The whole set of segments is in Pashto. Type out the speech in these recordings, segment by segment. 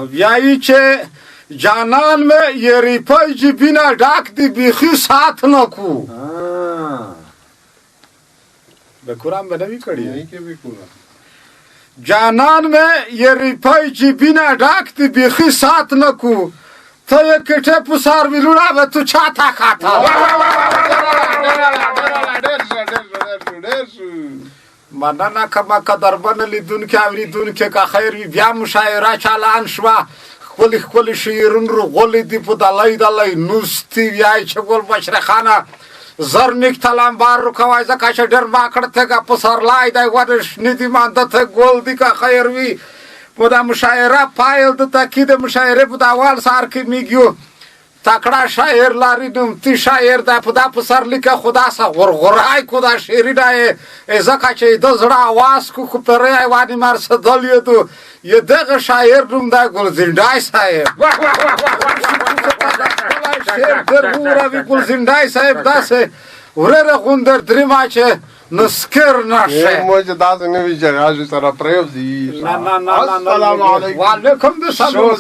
بیایی چې جانان میں یہ ریپای جی بینا ڈاک دی بیخی ساتھ نکو به قرآن به نمی کردی جانان میں یہ ریپای جی بینا ڈاک دی بیخی ساتھ نکو تو یہ کٹے پسار ویلوڑا به تو چاہتا کھاتا منانا کما قدربن لیدون که اوریدون که که خیر وی بیا مشاعره چالان شوا خپل شیرون رو غلی دی په دلای نوستی بیای چې ګل مشرخانه زرنیک تلمبار رو کوای ځکه چې ډېر ماکړ ته کا پسرلای دی ورش ندی مانده ته ګل دی که خیر وی په دا مشاعره پایل د تاکید مشاعره په اول سار کې میګیو تکړه شاعر لري نومتی شاعر دا په دا پسر لیکه خدا سره غرغرای کو دا شعری دا ځکه چې د زړه आवाज کو پرې ایوانی مار سدلیو ته یه دغه شاعر نوم دا ګلزندای صاحب شعر در وراوی ګلزندای صاحب داسه ورره غوندر درما چې نسکر نشه موجه داسې نه وی چې راځي سره پریوزي نه السلام علیکم وعلیکم السلام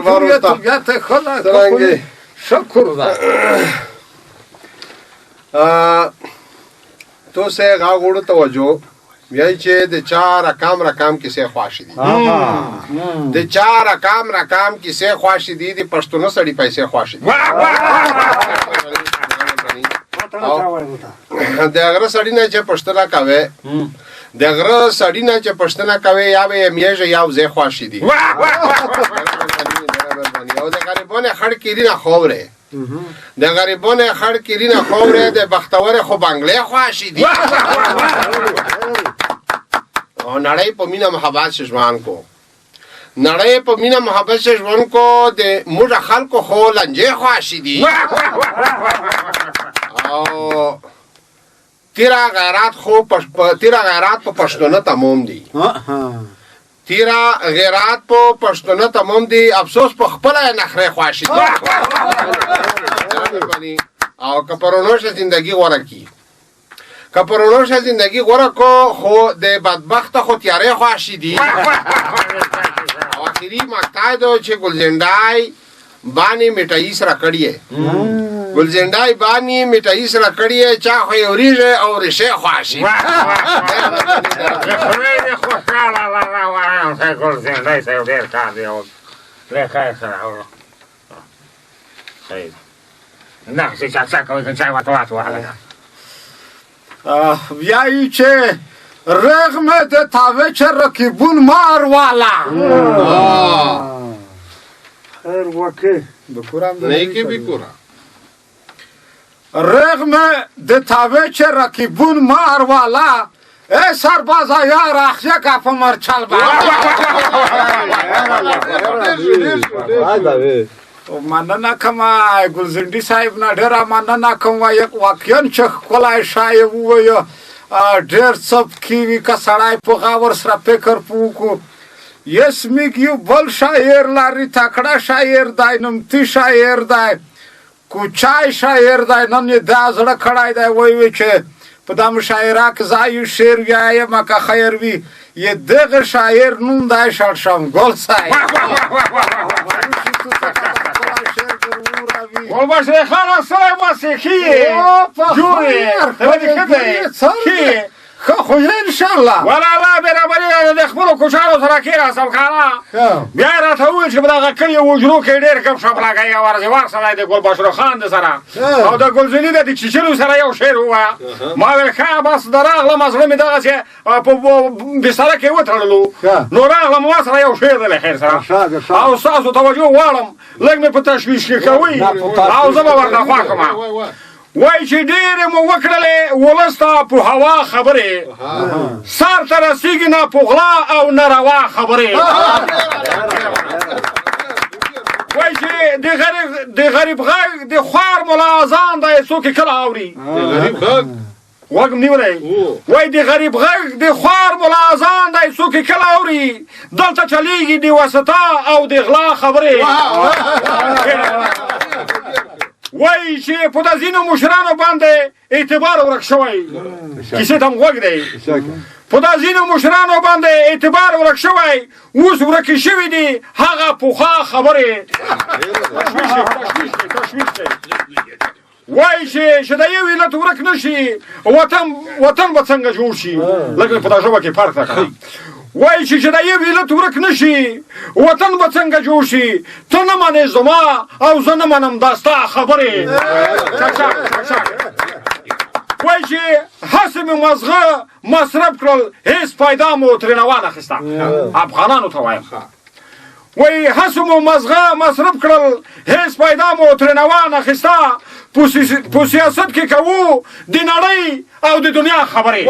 خیریت ته خلا شکر تو سے غاغوړ توجه یای چې د چا رقم کیسه خواشي دي د چا رقم کیسه خواشي دي د پښتون سړي پیسې خواشي دي د غره سړی نه چې پښتنه کوي د غره سړی نه چې پښتنه کوي یا به میژه یاو زه خواشي دي او د غریبانه خړ کیری نه خوره د غریبانه خړ کیری نه خوره د بختور خو بنگله خواشي دي او نړۍ په مینا محبت شژوان کو نړۍ په مینا محبت شژوان کو د موږ خلکو خو لنجه خواشي دي او تیرا غیرات په پښتون تمام دي تیرا غیرات په پښتون تمام دي افسوس په خپل نخره خواشي دي او کپرونوش زندگی غوړه کی کپرونوش زندگی غوړه کو خو د بدبخت خو تیارې خواشي دي او اخیری مقطع دو چې ګلزندای باندې میټای سره کړی ګلزندای باندې میټای سره کړی چا خو اوریږي او رشه خواشي ګلزندای سره ډیر کار دی او لکه سره خیر نه چې چا کوي چې واتو بیایی چې رغم د تاوه چه رکیبون مار والا خیر وکه نیکی بکورا رغم د تاوه چه رکیبون مار والا ای سربازا یار اخشا کف مرچل مننه کوم ګلزندی صاحب نه ډېره مننه کوم واقعا چې ښکلی شاعر ووایه ډېر څپکي وي که سړی په غور سره فکر وکړو یس میګ یو بل شاعر لري تکړه شاعر دی نومتی شاعر دی کوچای شاعر دی نن یې دا زړه کړی دی وایي چې په دا مشاعره کې زه یو شعر ویایم که خیر وي یې دغه شاعر نوم دی شړشمګل صاحب والبشر خلاص سلام سخيه جوري خي خو ان شاء الله ولا لا برابري د خپل کوشانو سره کېرا سم خاله بیا راته وې چې دغه کلی وجرو کې ډېر کم شپ راګي ورځ ورسره د ګلبشر خان سره او د ګلزنی د چچلو سره یو شعر هوا ما ولخه بس دراغله مسله می دغه چې په بسره کې وټړلو نو راغله ما سره یو شعر د خیر سره او تاسو توجه واړم لږ مې په تشویش کې کوي او زما ورته خواکم وای چې ډېرې مو وکړلې ولسته په هوا خبرې سر ته رسېږي نه په غلا او ناروا خبرې وای چې د غریب غږ د خوار ملا اذان دی څوک یې کله اوري وږم نیولی وای د غریب غږ د خوار ملا اذان دی څوک یې کله اوري دلته چلیږي د وسطه او د غلا خبرې وایي چې په د ځینو مشرانو باندې اعتبار ورک شوی کیسې ته هم غوږ دی په دا ځینو مشرانو باندې اعتبار ورک شوی اوس ورکې شوي دي هغه پخوا خبرې تشویش دی وایي چې د یو علت ورک نه شي وطن به څنګه جوړ شي لږ په دا ژبه کې فرق ده وایي چې د یو علت ورک نه شي وطن به څنګه جوړ شي ته نه منې زما او زه نه منم دا ستا خبرې وایي چې هسې مې مزغه مصرف کړل هېڅ فایده مو ترېنه وانخیسته افغانانو ته وایم وایي هسې مو مزغه مصرف کړل هېڅ فایده مو ترېنه وانخیسته په سیاست کې کوو د نړۍ او د دنیا خبرې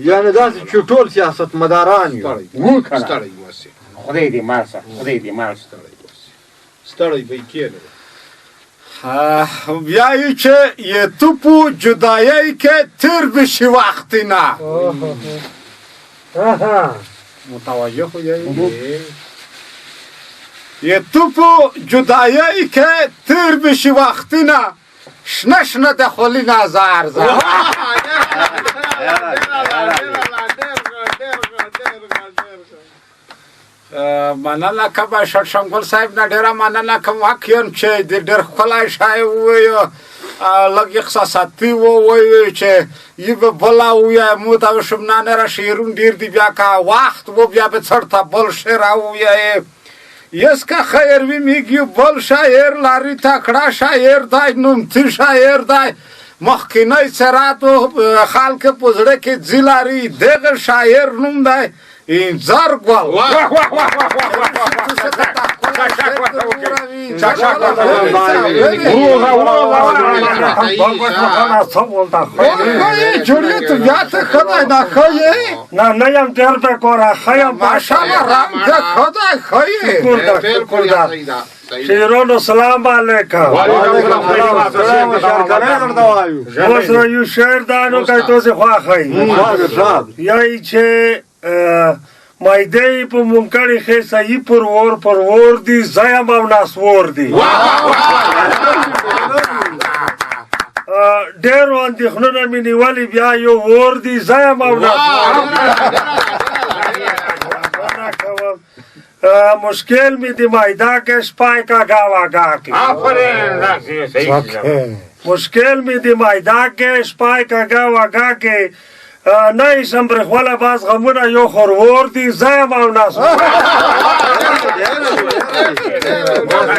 یعنې داسې چې ټول سیاست مداران یو خدای دې مال شه خدای دې مال شه ستړی به کېږي بیایی که یه توپو جدایی که تر بشی وقتی نه متوجه خودی یه توپو جدایی که تر بشی وقتی نه شنه دخولی نظر زد مننه که با شمگل صاحب نه ډیره مننه کوم واقعا چې ډېر ښکلی شی ووایو لږ احساساتي ووایو چې یې به بله ووایه مو شم نه نه را شعرون ډېر دي بیا که وخت و بیا به څرته بل شعر ووایې یس که خیر وي میگی بل شاعر لري تکړه شاعر دی نومتی شاعر دی مخکینی سرات و خلک په زړه کې ځي لري دغه شاعر نوم دی انځر ګل جوړې تو بیا ته خدای نه ښایې نه یم ډېر بېکاره ښه یم ماشاءالله رنګ د خدای ښایې شیرونو سلام علیکم اوس یو شعر دا نو کوي تاسې خوښوئ یایي چې مایده په مونکړې خیسایي پر ور دي زه یم او ناسور دي ډېرو اندېښنونه مې نیولي بیا یو ور دي زه یم او ناسور مشکل می دی مایده که شپای کا گاواگا کی مشکل می دی مایده که شپای کا گاواگا کی نه ایشم برخواله باز غمونه یو خورور دی زیم او ناسو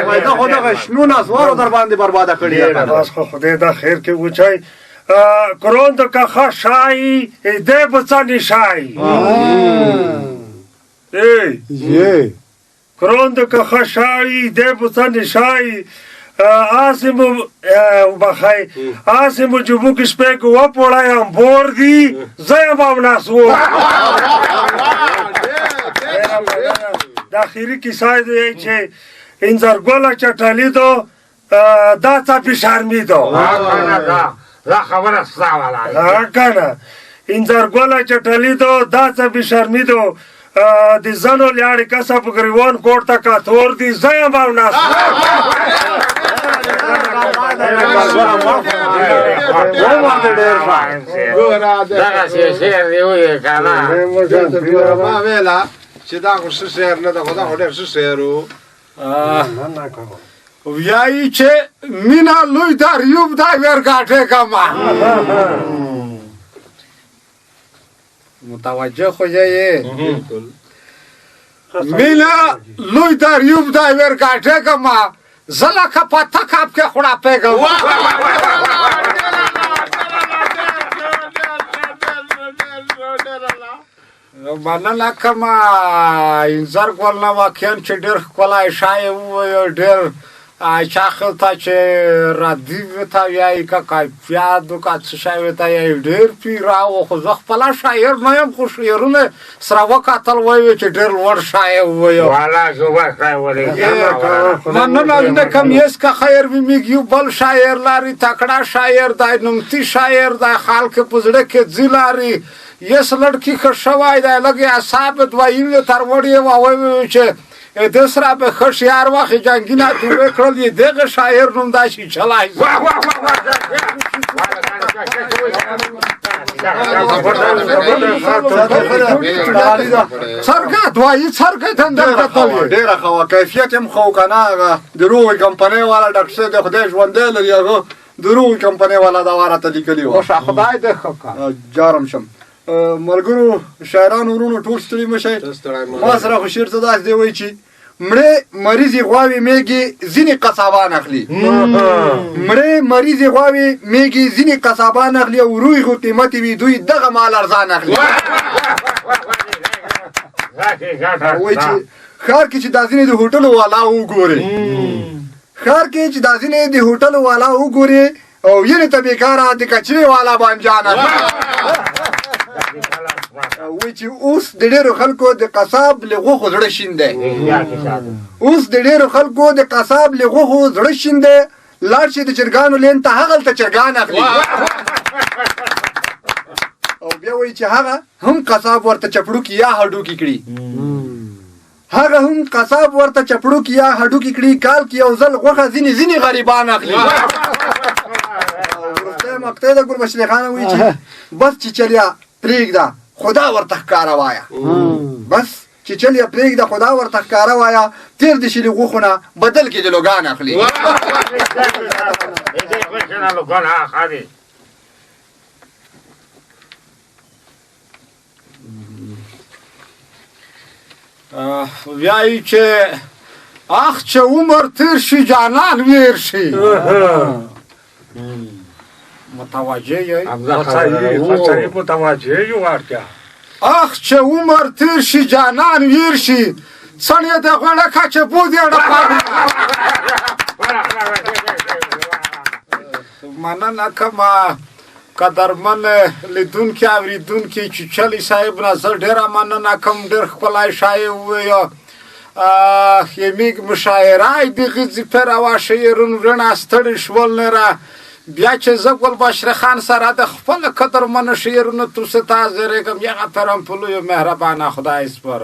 مایده خدا شنو ناسوارو در باندې برباده کړي باز خو خدای دا خیر کې وچای کروند که خشای ایده بچانی شای کروند که خشایی ده بسن شایی آسمو جبو کشپه که و پوڑایم بوردی زیم او ناسو داخیری کسای ده چه این زرگولا چطالی دو دا چاپی شرمی دو دا خبر استا والا کنه این زرگولا چطالی دو دا چاپی شرمی دو د زنو لاړې کسه په ګریوان کوټ ته کاثور دي زه یم او ناسو دغسې شعر دې ووایې که نه ما ویله چې دا خو ښه شعر نه ده خو دا خو ډېر ښه شعر و ویایی چې مینا لوی دریوب دی ورګاټې کما متوجه خو یې مینا لوی دریوب دی ورګاټې کما زله که په تکاب کې خړاپېږم مننه کومه انځر ګل نه واقعا چې ډېر ښکلی شی ووایو ډېر چاخل ته چې ردیف ته وایي که کیفیت و که څه شی ورته وایي ډېر پیره و خو زه خپله شاعر نه یم خو شعرونه سره وکتل وایي چې ډېر لوړ شاعر ووایو مننه نه کوم یس که خیر وي میږي بل شاعر لري تکړه شاعر دی نومتی شاعر دی خلک په زړه کې ځي لري یس لړکي ښه شوی دی لږ اعصاب دوایي تر وړې ووایي چې د سره به خشیار واخې جنګینه دوی کړل یې دغه شاعر نوم داسې چلای څرګه دوایي څرګه تندر کتل ډیره خو کیفیت هم خو کنه هغه دروغ کمپنۍ والا ډاکټر صاحب د خدای ژوند لري هغه دروغ کمپنۍ والا دا واره ته لیکلی و خدای دې ښه جارم شم ملګرو شاعرانو ورونو ټول ستړي مشئ ما سره خو شعر څه داسې دی وایي چې مړې مریضې غواوې میږي ځینې قصابان اخلي مړې مریضې غواوې میږي ځینې قصابان اخلي او روی خو قیمتي وي دوی دغه مال ارزان اخلي وایي چې ښار کې چې دا ځینې د هوټلو والا وګورې ښار کې چې دا ځینې د هوټلو والا وګورې او یعنې ته بېکاره د کچرې والا بانجان وایي چې اوس د ډېرو خلکو د قصاب له غوښو زړه شین دی اوس د ډېرو خلکو د قصاب له غوښو زړه شین دی لاړ شي د چرګانو لین ته هغلته چرګان اخلي او بیا وایي چې هغه هم قصاب ورته چپړوکي یا هډوکي کړي هغه هم قصاب ورته چپړوکي یا هډوکي کړي کال کې یو ځل غوښه ځینې غریبان اخلي وروستی مقطع د ګلبشرې خان وایي چې بس چې چلیا پرېږده خدا ورته ښکاره وایه بس چې چل یې پرېږده خدا ورته ښکاره وایه تېر دې شي له غوښو نه بدل کې د لوګان اخلي وایي چې اخ چې عمر تېر شي جانان ویر شي متوجه یې متوجه یو ورته اخ چې عمر تېر شي جانان ویر شي څڼې د غوړه کچه بودې مننه کومه قدرمن لیدونکي اورېدونکي چچلي صاحب نه زه ډېره مننه کوم ډېر ښکلی شاعر وویه یمیږ مشاعره دغه ځپه روا شعرونو رڼا ستړي شول نه را بیا چې زه ګلبشره خان سره د خپل قدرمنو شعرونو توسې ته حاضرېږم یغه پرم په لویو مهربانه خدای سپارم